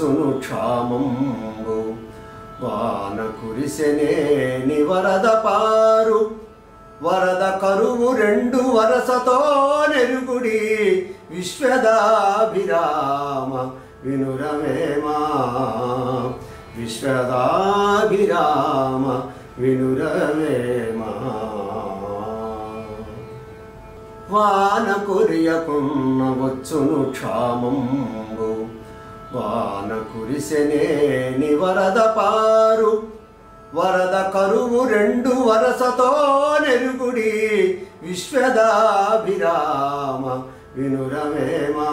వచ్చును క్షామంబు వాన కురిసెనేని వరద పారు వరద కరువు రెండు వరసతో నెరుగుడి విశ్వదాభిరామ వినురవేమా విశ్వదాభిరామ వినురవేమా వాన కురియకున్న వచ్చును క్షామంబు వాన కురిసెనేని వరద పారు వరద కరువు రెండు వరసతో నెరుగుడి విశ్వదాభిరామ వినురవేమా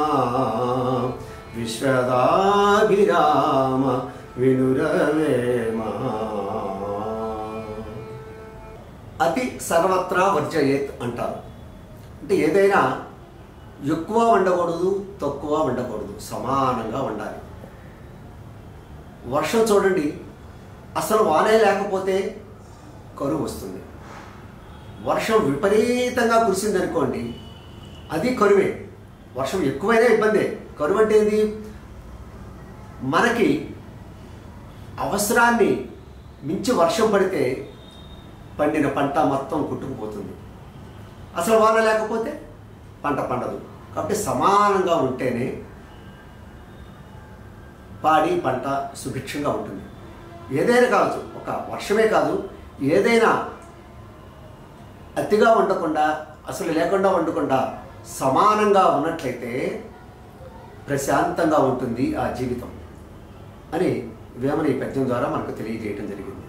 విశ్వదాభిరామ వినురవేమా అతి సర్వత్రా వర్జయేత్ అంటారు. అంటే ఏదైనా ఎక్కువ వండకూడదు, తక్కువ వండకూడదు, సమానంగా వండాలి. వర్షం చూడండి, అసలు వానే లేకపోతే కరువు వస్తుంది. వర్షం విపరీతంగా కురిసిందనుకోండి, అది కరువే. వర్షం ఎక్కువైనా ఇబ్బందే. కరువు అంటే ఏంది? మనకి అవసరాన్ని మించి వర్షం పడితే పండిన పంట మొత్తం కుట్టుకుపోతుంది. అసలు వాన లేకపోతే పంట పండదు. కాబట్టి సమానంగా ఉంటేనే పాడి పంట సుభిక్షంగా ఉంటుంది. ఏదైనా కావచ్చు, ఒక వర్షమే కాదు, ఏదైనా అతిగా వండకుండా అసలు లేకుండా వండకుండా సమానంగా ఉన్నట్లయితే ప్రశాంతంగా ఉంటుంది ఆ జీవితం అని వేమన ఈ పద్యం ద్వారా మనకు తెలియజేయడం జరిగింది.